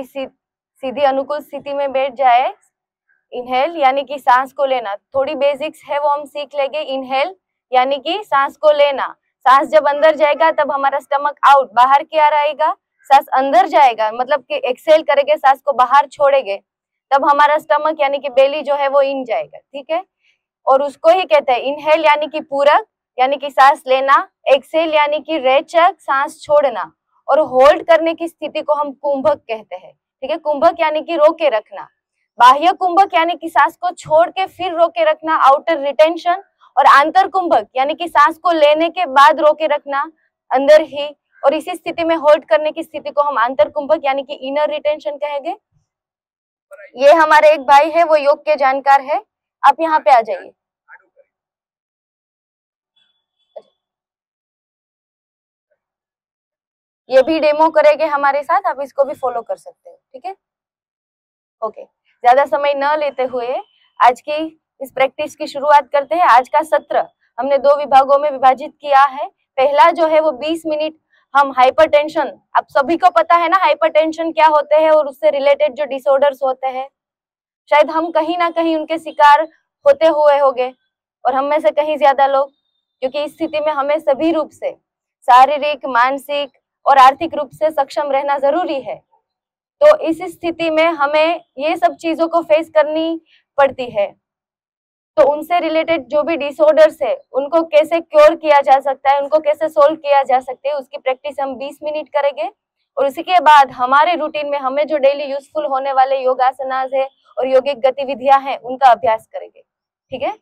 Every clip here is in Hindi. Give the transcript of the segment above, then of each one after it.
अभी सीधी अनुकूल स्थिति में बैठ जाए। इनहेल यानी कि सांस को लेना, थोड़ी बेसिक्स है वो हम सीख लेंगे। इनहेल यानी कि सांस को लेना, सांस जब अंदर जाएगा तब हमारा स्टमक आउट, बाहर क्या रहेगा, सांस अंदर जाएगा, मतलब कि एक्सेल करेंगे, सांस को बाहर छोड़ेंगे, तब हमारा स्टमक यानी कि बेली जो है वो इन जाएगा, ठीक है। और उसको ही कहते हैं इनहेल यानी कि पूरक यानी कि सांस लेना, एक्सेल यानी कि रेचक सांस छोड़ना, और होल्ड करने की स्थिति को हम कुंभक कहते हैं, ठीक है। कुंभक यानी कि रोके रखना, बाह्य कुंभक यानी कि सांस को छोड़ के फिर रोके रखना, आउटर रिटेंशन, और आंतर कुंभक यानी कि सांस को लेने के बाद रोके रखना अंदर ही, और इसी स्थिति में होल्ड करने की स्थिति को हम आंतर कुंभक यानी कि इनर रिटेंशन कहेंगे। ये हमारे एक भाई है, वो योग के जानकार है, आप यहाँ पे आ जाइए। ये भी डेमो करेंगे हमारे साथ, आप इसको भी फॉलो कर सकते हो, ठीक है। ओके, ज्यादा समय न लेते हुए आज की इस प्रैक्टिस की शुरुआत करते हैं। आज का सत्र हमने 2 विभागों में विभाजित किया है। पहला जो है वो 20 मिनट हम हाइपरटेंशन, आप सभी को पता है ना हाइपरटेंशन क्या होते हैं और उससे रिलेटेड जो डिसऑर्डर्स होते हैं, शायद हम कहीं ना कहीं उनके शिकार होते हुए होंगे, और हम में से कहीं ज्यादा लोग, क्योंकि इस स्थिति में हमें सभी रूप से शारीरिक, मानसिक और आर्थिक रूप से सक्षम रहना जरूरी है। तो इस स्थिति में हमें ये सब चीजों को फेस करनी पड़ती है। तो उनसे रिलेटेड जो भी डिसऑर्डर्स है उनको कैसे क्योर किया जा सकता है, उनको कैसे सोल्व किया जा सकते है, उसकी प्रैक्टिस हम 20 मिनट करेंगे। और उसी के बाद हमारे रूटीन में हमें जो डेली यूजफुल होने वाले योगासनास है और योगिक गतिविधियां हैं उनका अभ्यास करेंगे, ठीक है।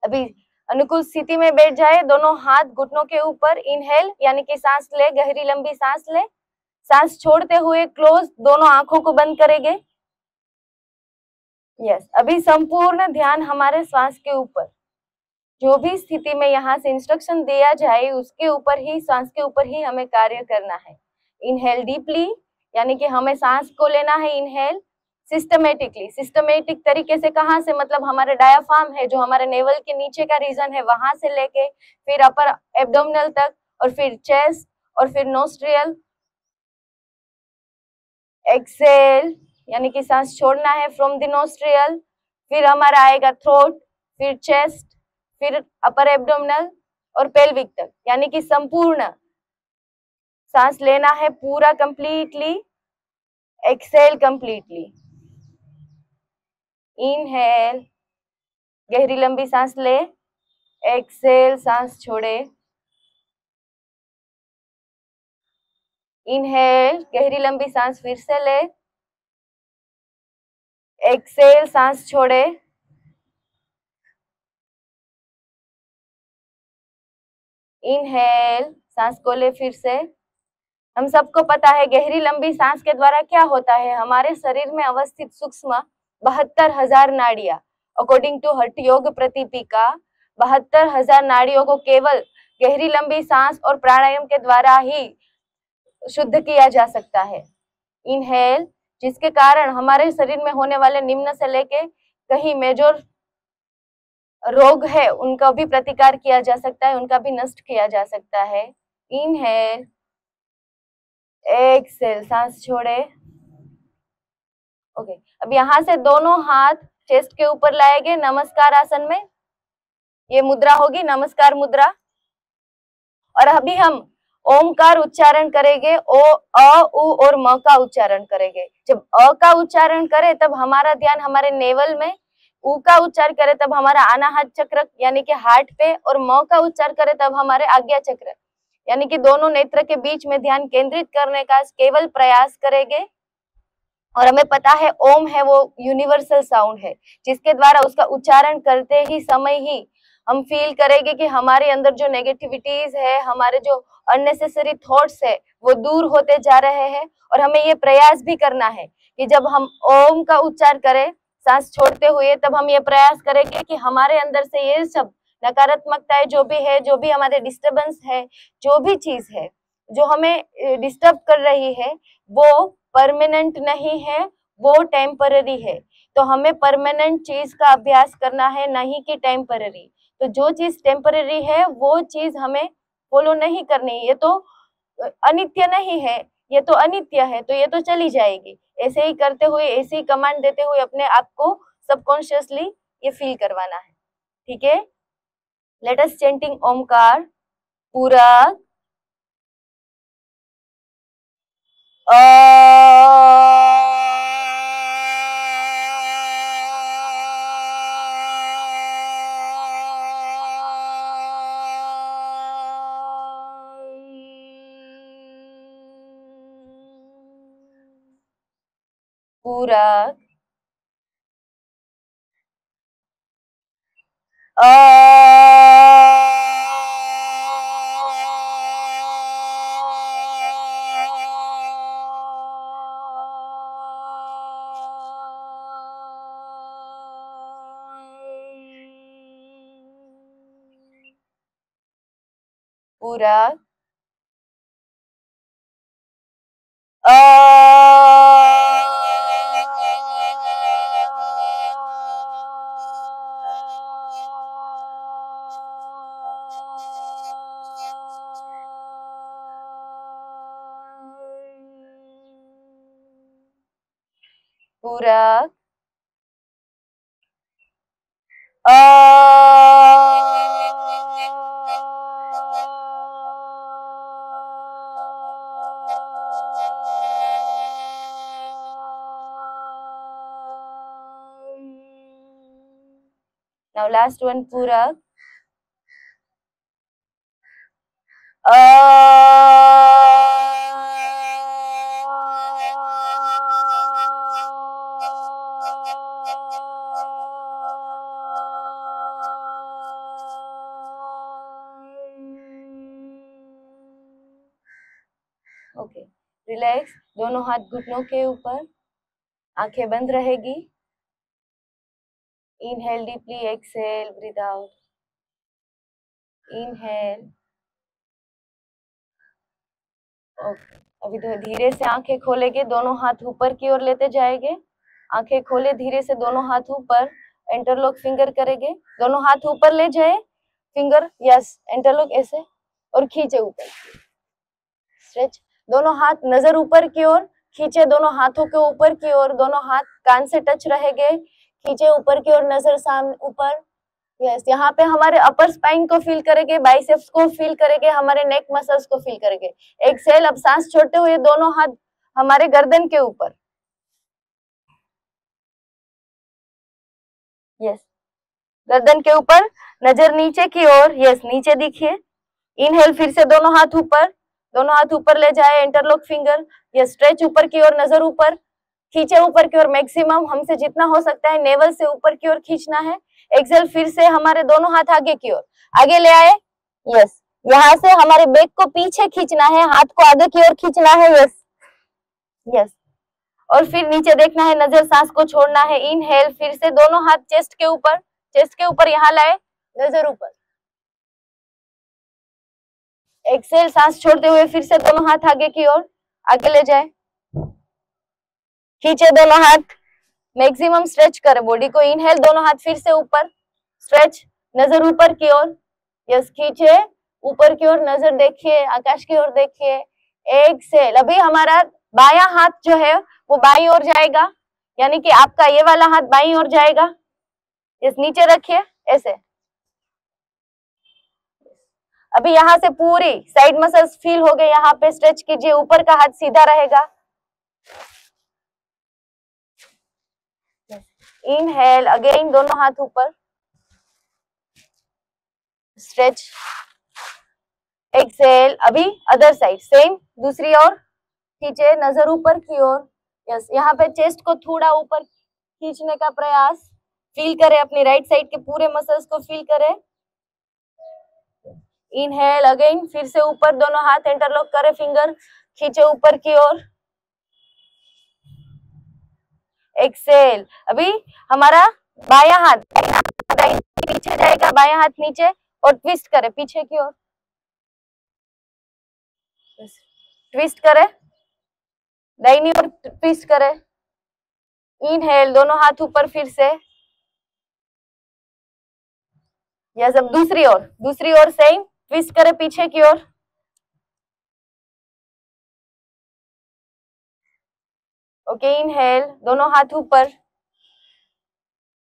अभी अनुकूल स्थिति में बैठ जाए, दोनों हाथ घुटनों के ऊपर, इनहेल यानी कि सांस ले, गहरी लंबी सांस ले, सांस छोड़ते हुए क्लोज, दोनों आंखों को बंद करेंगे। यस, अभी संपूर्ण ध्यान हमारे श्वास के ऊपर, जो भी स्थिति में यहाँ से इंस्ट्रक्शन दिया जाए उसके ऊपर ही, सांस के ऊपर ही हमें कार्य करना है। इनहेल डीपली यानी कि हमें सांस को लेना है, इनहेल सिस्टमेटिकली, सिस्टमेटिक तरीके से, कहाँ से, मतलब हमारे डायाफ्राम है जो हमारे नेवल के नीचे का रीजन है वहां से लेके फिर अपर एब्डोमिनल तक, और फिर चेस्ट, और फिर नोस्ट्रियल। एक्सेल यानी कि सांस छोड़ना है फ्रॉम द नोस्ट्रियल, फिर हमारा आएगा थ्रोट, फिर चेस्ट, फिर अपर एब्डोमिनल और पेल्विक तक, यानी कि संपूर्ण सांस लेना है पूरा कंप्लीटली। एक्सेल कंप्लीटली, इनहेल गहरी लंबी सांस ले, एक्सेल सांस छोड़े, इनहेल गहरी लंबी सांस फिर से ले, एक्सेल सांस छोड़े, इनहेल सांस को ले फिर से। हम सबको पता है गहरी लंबी सांस के द्वारा क्या होता है, हमारे शरीर में अवस्थित सूक्ष्म 72,000 नाड़ियां, अकॉर्डिंग टू हठ योग प्रतिपिका, 72,000 नाड़ियों को केवल गहरी लंबी सांस और प्राणायाम के द्वारा ही शुद्ध किया जा सकता है। इनहेल, जिसके कारण हमारे शरीर में होने वाले निम्न से लेके कहीं मेजर रोग है उनका भी प्रतिकार किया जा सकता है, उनका भी नष्ट किया जा सकता है। इनहेल, एक्सेल सांस छोड़े। ओके, अब यहाँ से दोनों हाथ चेस्ट के ऊपर लाएंगे नमस्कार आसन में, ये मुद्रा होगी नमस्कार मुद्रा। और अभी हम ओमकार उच्चारण करेंगे, ओ, अ, उ और म का उच्चारण करेंगे। जब अ का उच्चारण करें तब हमारा ध्यान हमारे नेवल में, उ का उच्चार करें तब हमारा अनाहत चक्र यानी कि हार्ट पे, और म का उच्चार करें तब हमारे आज्ञा चक्र यानी कि दोनों नेत्र के बीच में ध्यान केंद्रित करने का केवल प्रयास करेंगे। और हमें पता है ओम है वो यूनिवर्सल साउंड है, जिसके द्वारा उसका उच्चारण करते ही समय ही हम फील करेंगे कि हमारे अंदर जो नेगेटिविटीज है, हमारे जो अननेसेसरी थॉट्स है वो दूर होते जा रहे हैं। और हमें ये प्रयास भी करना है कि जब हम ओम का उच्चार करें सांस छोड़ते हुए, तब हम ये प्रयास करेंगे कि हमारे अंदर से ये सब नकारात्मकताएं जो भी है, जो भी हमारे डिस्टर्बेंस है, जो भी चीज है जो हमें डिस्टर्ब कर रही है, वो परमानेंट नहीं है, वो टेम्पररी है। तो हमें परमानेंट चीज का अभ्यास करना है, नहीं कि टेम्पररी। तो जो चीज टेम्पररी है वो चीज हमें फॉलो नहीं करनी है, ये तो अनित्य नहीं है, ये तो अनित्य है, तो ये तो चली जाएगी। ऐसे ही करते हुए, ऐसे ही कमांड देते हुए अपने आप को सबकॉन्शियसली ये फील करवाना है। ठीक है, लेट अस चेंटिंग ओमकार पूरक पूरक पूरक पूरक Now last one पूरक ओके, रिलैक्स, दोनों हाथ घुटनों के ऊपर, आंखें बंद रहेगी। Inhale deeply, exhale, breathe out. Inhale, okay, अभी तो धीरे से आंखें खोलेंगे, दोनों हाथ ऊपर की ओर लेते जाएंगे। आंखें खोले धीरे से, दोनों हाथ ऊपर, इंटरलॉक फिंगर करेंगे, दोनों हाथ ऊपर ले जाए, फिंगर यस इंटरलॉक ऐसे और खींचे ऊपर, स्ट्रेच, दोनों हाथ नजर ऊपर की ओर खींचे, दोनों हाथों के ऊपर की ओर, दोनों हाथ कान से टच रहेंगे, खींचे ऊपर की ओर, नजर सामने ऊपर, यस यहाँ पे हमारे अपर स्पाइन को फील करेंगे, बाइसेप्स को फील करेंगे, हमारे नेक मसल्स को फील करेंगे। एक्सहेल, अब सांस छोड़ते हुए दोनों हाथ हमारे गर्दन के ऊपर, यस गर्दन के ऊपर, नजर नीचे की ओर, यस नीचे दिखिए। इनहेल, फिर से दोनों हाथ ऊपर, दोनों हाथ ऊपर ले जाए, इंटरलॉक फिंगर, यस स्ट्रेच ऊपर की ओर, नजर ऊपर, खींचे ऊपर की ओर, मैक्सिमम हमसे जितना हो सकता है नेवल से ऊपर की ओर खींचना है। एक्सेल, फिर से हमारे दोनों हाथ आगे की ओर, आगे ले आए, यस यहाँ से हमारे बैक को पीछे खींचना है, हाथ को आगे की ओर खींचना है, यस यस, और फिर नीचे देखना है, नजर सांस को छोड़ना है। इनहेल, फिर से दोनों हाथ चेस्ट के ऊपर यहाँ लाए, नजर ऊपर। एक्सेल, सांस छोड़ते हुए फिर से दोनों हाथ आगे की ओर, आगे ले जाए, खींचे दोनों हाथ, मैक्सिमम स्ट्रेच करे बॉडी को। इनहेल, दोनों हाथ फिर से ऊपर, स्ट्रेच, नजर ऊपर की ओर, यस खींचे ऊपर की ओर, नजर देखिए, आकाश की ओर देखिए। एक्सेल, अभी हमारा बायां हाथ जो है वो बाईं ओर जाएगा, यानी कि आपका ये वाला हाथ बाईं ओर जाएगा, यस नीचे रखिए ऐसे। अभी यहाँ से पूरी साइड मसल्स फील हो गए, यहाँ पे स्ट्रेच कीजिए, ऊपर का हाथ सीधा रहेगा। इनहेल, अगेन दोनों हाथ ऊपर, स्ट्रेच, एक्सेल, अभी अदर साइड सेम, दूसरी ओर खींचे, नजर ऊपर की ओर, यस यहाँ पे चेस्ट को थोड़ा ऊपर खींचने का प्रयास, फील करें, अपनी राइट साइड के पूरे मसल्स को फील करें। इनहेल, अगेन फिर से ऊपर, दोनों हाथ इंटरलॉक करें, फिंगर खींचे ऊपर की ओर। एक्सेल, अभी हमारा बायां हाथ पीछे जाएगा, बायां हाथ नीचे और ट्विस्ट करे पीछे की ओर, ट्विस्ट करे, दाहिनी ओर ट्विस्ट करे। इनहेल, दोनों हाथ ऊपर फिर से, यस अब दूसरी ओर सेम, ट्विस्ट करे पीछे की ओर। ओके, इनहेल, दोनों हाथ ऊपर,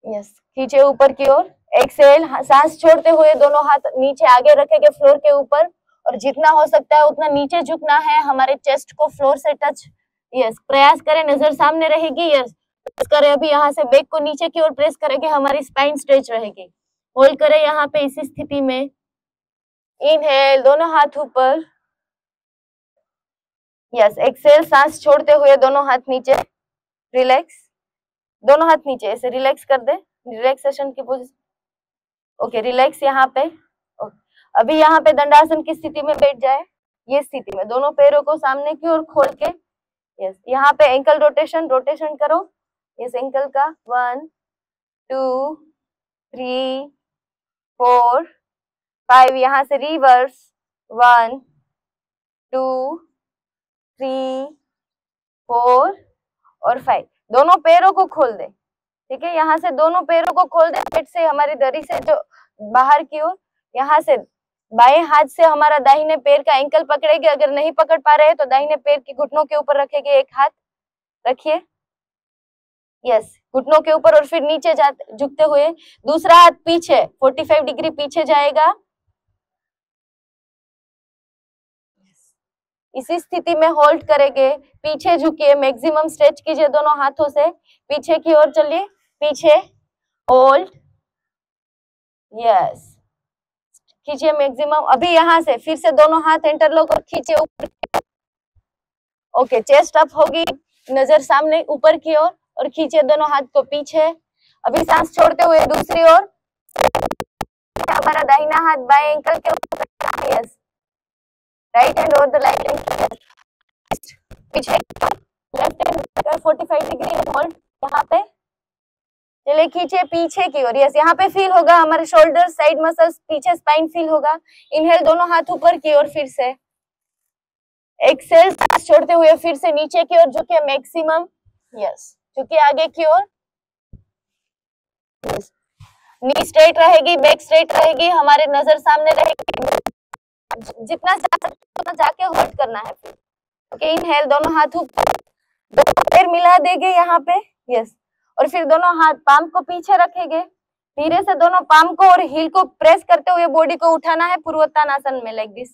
यस, खींचे ऊपर की ओर। एक्सहेल, सांस छोड़ते हुए दोनों हाथ नीचे आगे रखेंगे फ्लोर के ऊपर, और जितना हो सकता है उतना नीचे झुकना है, हमारे चेस्ट को फ्लोर से टच, यस, प्रयास करें, नजर सामने रहेगी, यस, प्रेस करें। अभी यहाँ से बैक को नीचे की ओर प्रेस करेंगे, हमारी स्पाइन स्ट्रेच रहेगी। होल्ड करें यहाँ पे इसी स्थिति में। इनहेल, दोनों हाथ ऊपर, यस, एक्सहेल, सांस छोड़ते हुए दोनों हाथ नीचे, रिलैक्स, दोनों हाथ नीचे, ऐसे रिलैक्स कर दे, रिलैक्सेशन की पोजीशन, ओके, रिलैक्स यहाँ पे। अभी यहाँ पे दंडासन की स्थिति में बैठ जाए, ये स्थिति में दोनों पैरों को सामने की ओर खोल के, यस, यहाँ पे एंकल रोटेशन, रोटेशन करो, यस, एंकल का 1 2 3 4 5, यहाँ से रिवर्स 1 2 3 4 और 5, दोनों पैरों को खोल दे, ठीक है, यहाँ से दोनों पैरों को खोल दे, पेट से हमारी दरी से जो बाहर की ओर, यहाँ से बाएं हाथ से हमारा दाहिने पैर का एंकल पकड़ेंगे, अगर नहीं पकड़ पा रहे हैं तो दाहिने पैर की घुटनों के ऊपर रखेंगे, एक हाथ रखिए, यस, घुटनों के ऊपर, और फिर नीचे जाते झुकते हुए दूसरा हाथ पीछे 45 डिग्री पीछे जाएगा। इसी स्थिति में होल्ड करेंगे, पीछे झुकिए, मैक्सिमम स्ट्रेच कीजिए दोनों हाथों से, पीछे की ओर चलिए, पीछे, होल्ड, यस, खींचिए मैक्सिमम। अभी यहाँ से फिर से दोनों हाथ इंटरलॉक और खींचे ऊपर, ओके, चेस्ट अप होगी, नजर सामने ऊपर की ओर, और खींचे दोनों हाथ को पीछे। अभी सांस छोड़ते हुए दूसरी ओर, हमारा दाहिना हाथ बाएं एंकल के ऊपर, yes, right hand over the right ankle, पीछे, लेफ्ट हैंड 45 डिग्री होल्ड यहाँ पे, चलिए खींचे पीछे की ओर, यस, यहाँ पे फील होगा हमारे शोल्डर, साइड मसल्स, पीछे स्पाइन फील होगा। इनहेल, दोनों हाथ ऊपर की ओर, फिर से एक्सहेल, सांस छोड़ते हुए फिर से नीचे की ओर झुके मैक्सिमम, यस, झुके आगे की ओर, यस, नी स्ट्रेट रहेगी, बैक स्ट्रेट रहेगी, हमारे नजर सामने रहेगी, जितना जा सकते उतना जाके होल्ड करना है। ओके, इनहेल, दोनों हाथ ऊपर, दोनों पैर मिला देंगे यहाँ पे, यस, और फिर दोनों हाथ पाम को पीछे रखेंगे, धीरे से दोनों पाम को और हील को प्रेस करते हुए बॉडी को उठाना है पूर्वोत्तानासन में, लाइक दिस,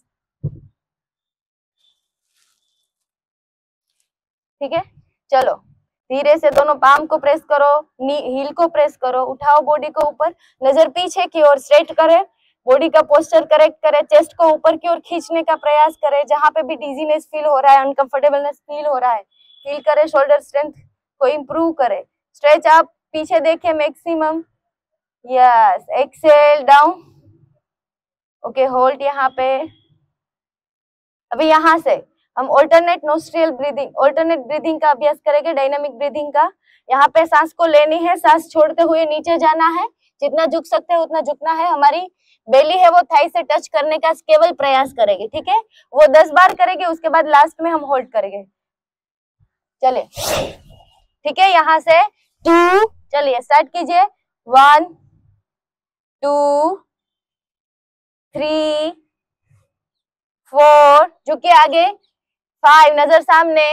ठीक है, चलो, धीरे से दोनों पाम को प्रेस करो, हील को प्रेस करो, उठाओ बॉडी को ऊपर, नजर पीछे की ओर, स्ट्रेट करें, बॉडी का पोस्चर करेक्ट करें, चेस्ट को ऊपर की ओर खींचने का प्रयास करें, जहां पे भी डिजीनेस फील हो रहा है, अनकंफर्टेबलनेस फील हो रहा है, फील करें, शोल्डर स्ट्रेंथ को इंप्रूव करें, स्ट्रेच अप, पीछे देखिए maximum, yes, exhale down, okay, hold यहाँ पे। अभी यहाँ से हम ऑल्टरनेट नोस्ट्रियल ब्रीदिंग, ऑल्टरनेट ब्रीदिंग का अभ्यास करेंगे, डायनामिक ब्रीदिंग का। यहाँ पे सांस को लेनी है, सांस छोड़ते हुए नीचे जाना है, जितना झुक सकते हैं उतना झुकना है, हमारी बेली है वो थाई से टच करने का केवल प्रयास करेंगे, ठीक है, वो 10 बार करेंगे, उसके बाद लास्ट में हम होल्ड करेंगे। चलिए, ठीक है, यहाँ से 2, चलिए स्टार्ट कीजिए, 1 2 3 4, झुके आगे, 5, नजर सामने,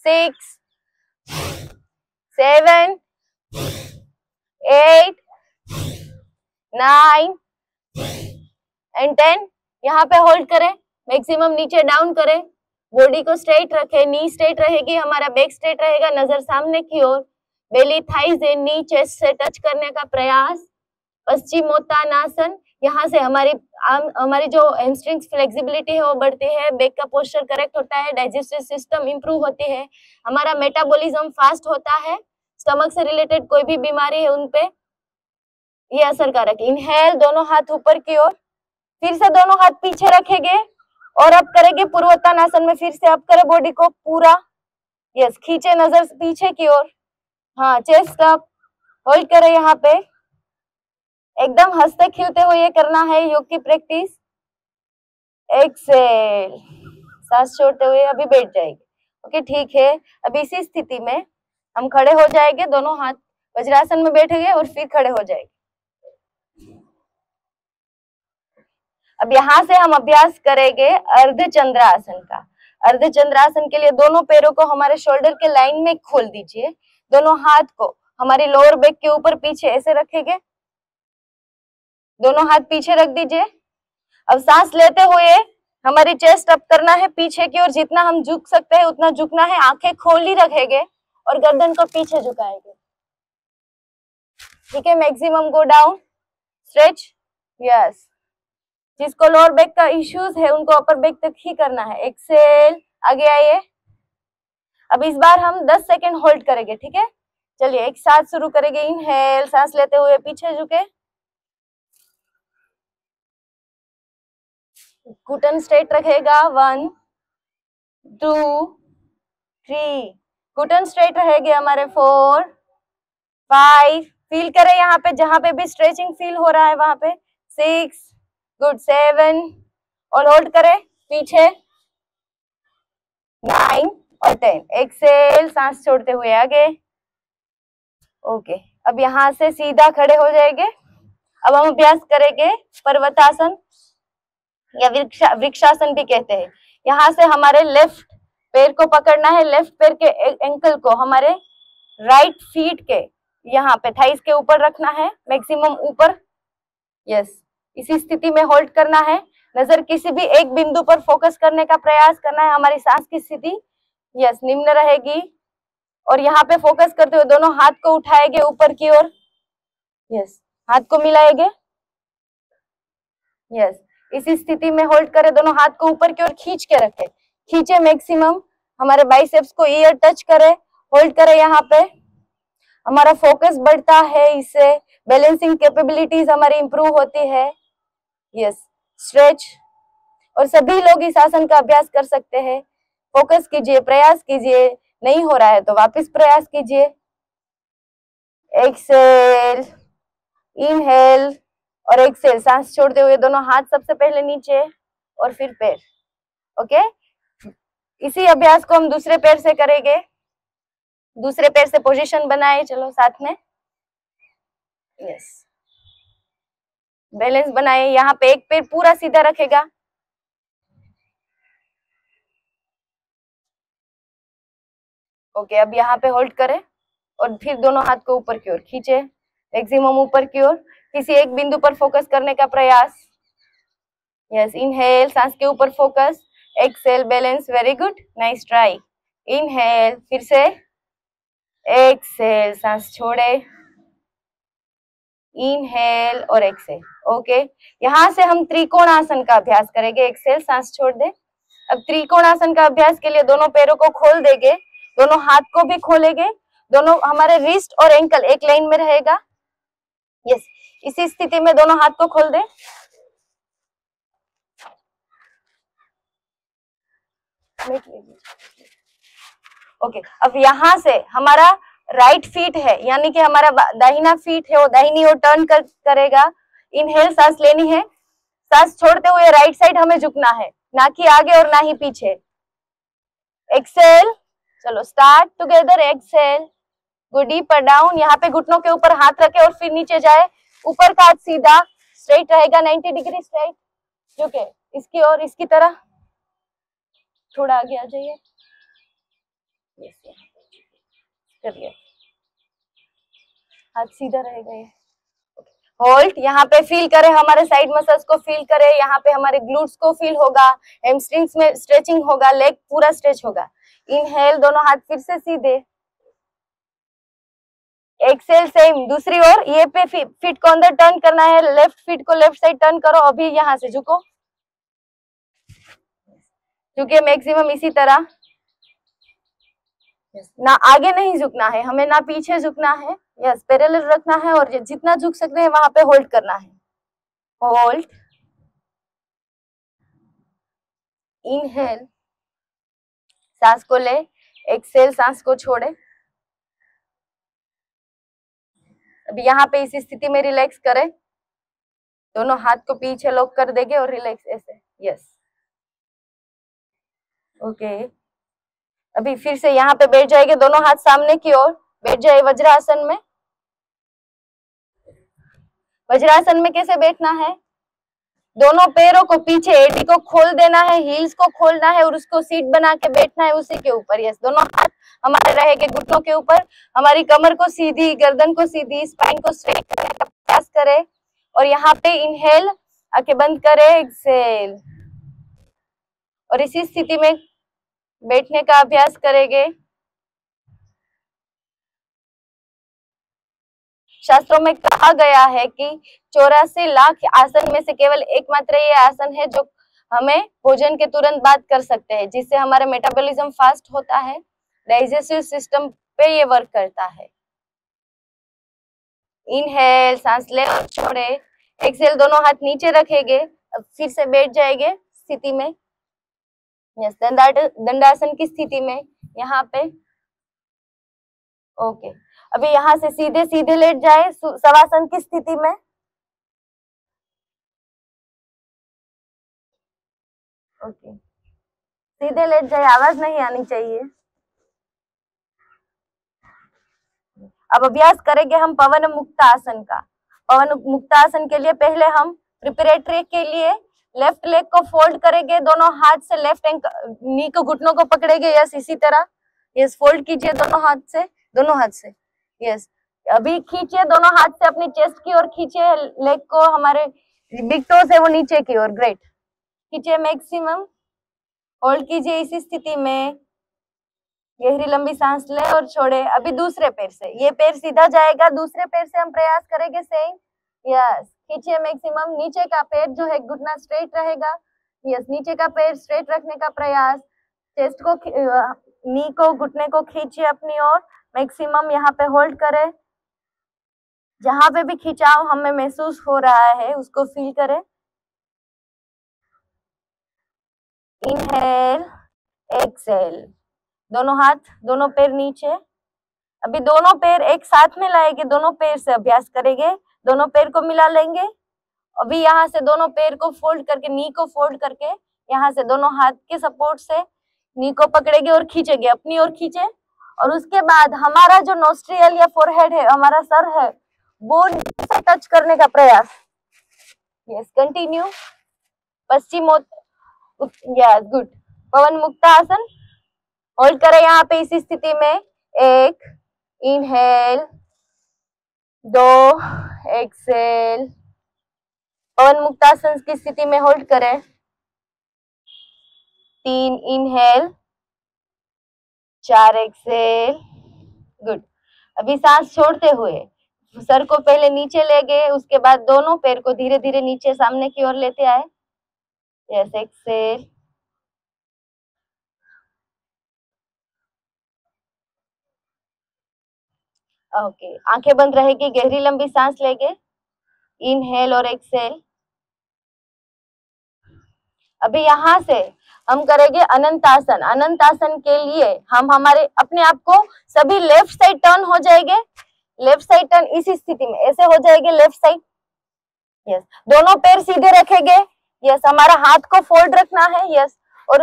6 7 8 9 एंड 10, यहाँ पे होल्ड करें, मैक्सिमम नीचे डाउन करें, बॉडी को स्ट्रेट रखें, नी स्ट्रेट रहेगी, हमारा बैक स्ट्रेट रहेगा, नजर सामने की ओर, बेली थाइज एंड नी चेस्ट से टच करने का प्रयास, पश्चिमोत्तानासन, यहाँ से हमारी जो हैमस्ट्रिंग्स फ्लेक्सिबिलिटी है वो बढ़ती है, बैक का पोस्चर करेक्ट होता है, डाइजेस्टिव सिस्टम इंप्रूव होती है, हमारा मेटाबॉलिज्म फास्ट होता है, स्टमक से रिलेटेड कोई भी बीमारी है उनपे ये असरकारक। इनहेल, दोनों हाथ ऊपर की ओर, फिर से दोनों हाथ पीछे रखेंगे और अब करेंगे पूर्वोत्तानासन में, फिर से अप करें बॉडी को पूरा, यस, खींचे नजर पीछे की ओर, हाँ, चेस्ट अप, होल्ड करें यहाँ पे, एकदम हंसते खिलते हुए ये करना है, योग की प्रैक्टिस। एक्सेल, सांस छोड़ते हुए अभी बैठ जाएगी, ओके, ठीक है। अभी इसी स्थिति में हम खड़े हो जाएंगे, दोनों हाथ वज्रासन में बैठेंगे और फिर खड़े हो जाएंगे। अब यहाँ से हम अभ्यास करेंगे अर्धचंद्रासन का। अर्धचंद्रासन के लिए दोनों पैरों को हमारे शोल्डर के लाइन में खोल दीजिए। दोनों हाथ को हमारी लोअर बैक के ऊपर पीछे ऐसे रखेंगे, दोनों हाथ पीछे रख दीजिए। अब सांस लेते हुए हमारी चेस्ट अप करना है पीछे की ओर, जितना हम झुक सकते हैं उतना झुकना है। आंखें खोली रखेंगे और गर्दन को पीछे झुकाएंगे। ठीक है, maximum go down, stretch, yes. जिसको लोअर बैक का इश्यूज है उनको अपर बैक तक ही करना है। एक्सेल, आगे आइए। अब इस बार हम 10 सेकेंड होल्ड करेंगे, ठीक है। चलिए एक साथ शुरू करेंगे। इनहेल, सांस लेते हुए पीछे झुके, घुटन स्ट्रेट रखेगा। 1 2 3, घुटन स्ट्रेट रहेगी हमारे। 4 5, फील करें यहाँ पे, जहां पे भी स्ट्रेचिंग फील हो रहा है वहां पे। 6, गुड। 7 और होल्ड करें पीछे। 9 और 10, एक्सेल, सांस छोड़ते हुए आगे। ओके, अब यहाँ से सीधा खड़े हो जाएंगे। अब हम अभ्यास करेंगे पर्वतासन या वृक्षासन भी कहते हैं। यहाँ से हमारे लेफ्ट पैर को पकड़ना है, लेफ्ट पैर के एंकल को हमारे राइट फीट के यहाँ पे थाइस के ऊपर रखना है, मैक्सिमम ऊपर। यस, इसी स्थिति में होल्ड करना है। नजर किसी भी एक बिंदु पर फोकस करने का प्रयास करना है। हमारी सांस की स्थिति यस निम्न रहेगी और यहाँ पे फोकस करते हुए दोनों हाथ को उठाएंगे ऊपर की ओर। यस, हाथ को मिलाएंगे। यस, इसी स्थिति में होल्ड करें। दोनों हाथ को ऊपर की ओर खींच के रखें, खींचे मैक्सिमम, हमारे बाइसेप्स को ईयर टच करे। होल्ड करें यहाँ पे, हमारा फोकस बढ़ता है, इससे बैलेंसिंग कैपेबिलिटीज हमारी इंप्रूव होती है। यस, स्ट्रेच, और सभी लोग इस आसन का अभ्यास कर सकते हैं। फोकस कीजिए, प्रयास कीजिए, नहीं हो रहा है तो वापस प्रयास कीजिए। एक्सेल, इनहेल और एक्सेल, सांस छोड़ते हुए दोनों हाथ सबसे पहले नीचे और फिर पैर। ओके, इसी अभ्यास को हम दूसरे पैर से करेंगे। दूसरे पैर से पोजीशन बनाए, चलो साथ में। यस, बैलेंस बनाए। यहाँ पे एक पैर पूरा सीधा रखेगा। ओके, अब यहाँ पे होल्ड करें और फिर दोनों हाथ को ऊपर की ओर खींचे, मैक्सिमम ऊपर की ओर, किसी एक बिंदु पर फोकस करने का प्रयास। यस, इनहेल, सांस के ऊपर focus. Exhale, balance, very good, nice try. Inhale, फिर से एक्सेल, सांस छोड़े, इनहेल और एक्सेल। ओके, यहाँ से हम त्रिकोण आसन का अभ्यास करेंगे। एक्सेल, सांस छोड़ दे। अब त्रिकोण आसन का अभ्यास के लिए दोनों पैरों को खोल देंगे, दोनों हाथ को भी खोलेंगे, दोनों हमारे रिस्ट और एंकल एक लाइन में रहेगा। यस, इसी स्थिति में दोनों हाथ को खोल दे। ओके, अब यहाँ से हमारा राइट फीट है, यानी कि हमारा दाहिना फीट है, वो दाहिनी ओर टर्न करेगा। इनहेल, सांस लेनी है, सांस छोड़ते हुए राइट साइड हमें झुकना है, ना कि आगे और ना ही पीछे। एक्सेल, चलो start together. Exhale, go deeper down. यहाँ पे घुटनों के ऊपर हाथ रखे और फिर नीचे जाए। ऊपर का हाथ सीधा स्ट्रेट रहेगा, 90 डिग्री स्ट्रेट, झुके इसकी और इसकी तरह। थोड़ा आगे आ जाइए, करिए, हाथ सीधा रहेगा। ये होल्ड, यहाँ पे फील करें, हमारे साइड मसल्स को फील करें, यहाँ पे हमारे ग्लूट्स को फील होगा, हैमस्ट्रिंग्स में स्ट्रेचिंग होगा, लेग पूरा स्ट्रेच होगा। इनहेल, दोनों हाथ फिर से सीधे। एक्सेल, सेम दूसरी ओर, ये पे फीट को अंदर टर्न करना है, लेफ्ट फीट को लेफ्ट साइड टर्न करो। अभी यहाँ से झुको, झुके मैक्सिमम इसी तरह। ना आगे नहीं झुकना है हमें, ना पीछे झुकना है। यस, पैरेलल रखना है और जितना झुक सकते हैं वहां पे होल्ड करना है। होल्ड, इनहेल, सांस को ले, एक्सेल, सांस को छोड़े। अभी यहाँ पे इस स्थिति में रिलैक्स करें, दोनों हाथ को पीछे लॉक कर देंगे और रिलैक्स ऐसे। यस, ओके, अभी फिर से यहाँ पे बैठ जाएंगे, दोनों हाथ सामने की ओर बैठ जाए वज्रासन में। वज्रासन में कैसे बैठना है? दोनों पैरों को पीछे, एडी को खोल देना है, हील्स को खोलना है और उसको सीट बना के बैठना है उसी के ऊपर। यस, दोनों हाथ हमारे रहेंगे घुटनों के ऊपर। हमारी कमर को सीधी, गर्दन को सीधी, स्पाइन को स्ट्रेट करने का प्रयास करें। और यहाँ पे इनहेल, आंखें बंद करें, एक्सेल। और इसी स्थिति में बैठने का अभ्यास करेंगे। शास्त्रों में कहा गया है कि 84 लाख आसन में से केवल एकमात्र ये आसन है जो हमें भोजन के तुरंत बाद कर सकते हैं, जिससे हमारा मेटाबॉलिज्म फास्ट होता है, डाइजेस्टिव सिस्टम पे ये वर्क करता है। इनहेल, सांस ले और छोड़े। एक्सेल, दोनों हाथ नीचे रखेंगे। अब फिर से बैठ जाएंगे स्थिति में। यस, दंडासन की स्थिति में यहाँ पे। ओके, अभी यहाँ से सीधे सीधे लेट जाए शवासन की स्थिति में। ओके, सीधे लेट जाए, आवाज नहीं आनी चाहिए। अब अभ्यास करेंगे हम पवन मुक्त आसन का। पवन मुक्त आसन के लिए पहले हम प्रिपरेटरी के लिए लेफ्ट लेग को फोल्ड करेंगे, दोनों हाथ से लेफ्ट नी को, घुटनों को पकड़ेंगे। यस, इसी तरह। यस, फोल्ड कीजिए दोनों हाथ से, दोनों हाथ से। यस, अभी खींचिए दोनों हाथ से अपनी चेस्ट की ओर, खींचिए लेग को, हमारे बिग टोज है वो नीचे की ओर। ग्रेट, खींचिए मैक्सिमम, होल्ड कीजिए इसी स्थिति में। गहरी लंबी सांस ले और छोड़े। अभी दूसरे पैर से, ये पैर सीधा जाएगा, दूसरे पैर से हम प्रयास करेंगे सेम। Yes, खींचिए maximum. नीचे का पैर जो है घुटना स्ट्रेट रहेगा। यस, नीचे का पैर स्ट्रेट रखने का प्रयास। चेस्ट को, नी को, घुटने को खींचिए अपनी ओर मैक्सिमम। यहाँ पे होल्ड करें। जहां पे भी खिंचाव हमें महसूस हो रहा है उसको फील करें। इनहेल, एक्सेल, दोनों हाथ, दोनों पैर नीचे। अभी दोनों पैर एक साथ में लाएंगे, दोनों पैर से अभ्यास करेंगे। दोनों पैर को मिला लेंगे। अभी यहाँ से दोनों पैर को फोल्ड करके, नी को फोल्ड करके, यहाँ से दोनों हाथ के सपोर्ट से नी को पकड़ेंगे और खींचेंगे, अपनी ओर खींचे। और उसके बाद हमारा जो नोस्ट्रियल या फोरहेड है, हमारा सर है, वो नीचे टच करने का प्रयास। Yes, continue. Yes, good. पवन मुक्त आसन होल्ड करें यहाँ पे इसी स्थिति में। 1 इनहेल, 2 एक्सेल। पवन मुक्तासन की स्थिति में होल्ड करें। 3 इनहेल, 4 एक्सेल। गुड। अभी सांस छोड़ते हुए सर को पहले नीचे ले गए, उसके बाद दोनों पैर को धीरे धीरे नीचे सामने की ओर लेते आए। Yes, Excel. ओके, आंखें बंद रहेगी, गहरी लंबी सांस लेंगे। इनहेल और एक्सेल। अभी यहाँ से हम करेंगे अनंतासन। अनंतासन के लिए हम हमारे अपने आप को सभी लेफ्ट साइड टर्न हो जाएंगे। लेफ्ट साइड टर्न इसी स्थिति में ऐसे हो जाएंगे, लेफ्ट साइड। यस, दोनों पैर सीधे रखेंगे। यस, हमारा हाथ को फोल्ड रखना है। यस, और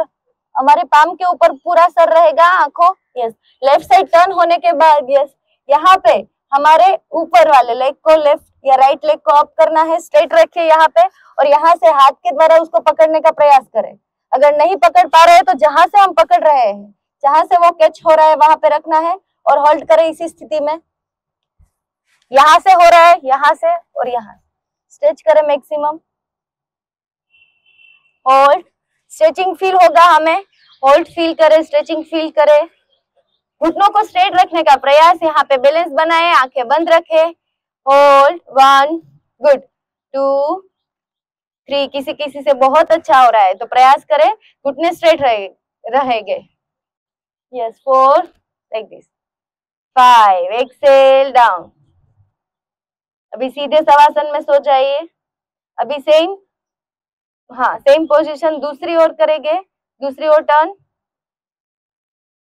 हमारे पाम के ऊपर पूरा सर रहेगा, आंखों। यस, लेफ्ट साइड टर्न होने के बाद यस, यहाँ पे हमारे ऊपर वाले लेग को, लेफ्ट या राइट लेग को अप करना है, स्ट्रेट रखिए यहाँ पे, और यहाँ से हाथ के द्वारा उसको पकड़ने का प्रयास करें। अगर नहीं पकड़ पा रहे हैं तो जहां से हम पकड़ रहे हैं, जहां से वो कैच हो रहा है वहां पे रखना है और होल्ड करें इसी स्थिति में। यहां से हो रहा है, यहां से और यहां स्ट्रेच करें मैक्सिमम। होल्ड, स्ट्रेचिंग फील होगा हमें, होल्ड फील करें, स्ट्रेचिंग फील करें। घुटनों को स्ट्रेट रखने का प्रयास, यहाँ पे बैलेंस बनाए, आंखें बंद रखे। होल्ड, 1, गुड, 2, 3, किसी किसी से बहुत अच्छा हो रहा है तो प्रयास करें, घुटने स्ट्रेट रहेंगे। Yes, 4, like this, 5, exhale down. अभी सीधे शवासन में सो जाइए। अभी सेम, हाँ सेम पोजीशन दूसरी ओर करेंगे, दूसरी ओर टर्न।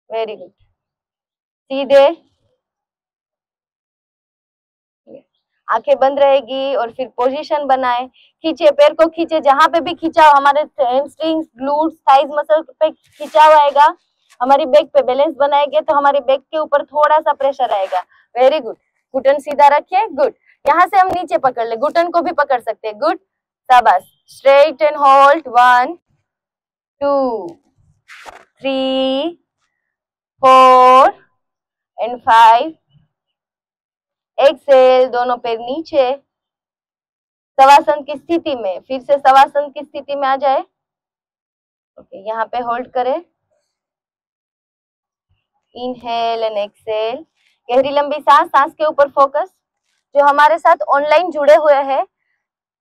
वेरी गुड, सीधे, आंखें बंद रहेगी और फिर पोजीशन बनाए। खींचे, पैर को खींचे, जहां पे भी खिंचाव, हमारे हैमस्ट्रिंग्स, ग्लूट्स, थाइज मसल पे खिंचाव आएगा, हमारी बैक पे बैलेंस बनाएंगे तो हमारी बैक के ऊपर थोड़ा सा प्रेशर आएगा। वेरी गुड, घुटन सीधा रखिए। गुड, यहाँ से हम नीचे पकड़ ले, घुटन को भी पकड़ सकते हैं। गुड, शाबाश। Straight and hold. 1, 2, 3, 4 and 5. Excel, दोनों पैर नीचे, शवासन की स्थिति में, फिर से शवासन की स्थिति में आ जाए। ओके, यहाँ पे होल्ड करें, इनहेल एंड एक्सेल, गहरी लंबी सांस, सांस के ऊपर फोकस। जो हमारे साथ ऑनलाइन जुड़े हुए हैं,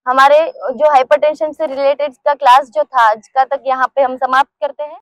हमारे जो हाइपरटेंशन से रिलेटेड का क्लास जो था आज का तक यहाँ पे हम समाप्त करते हैं।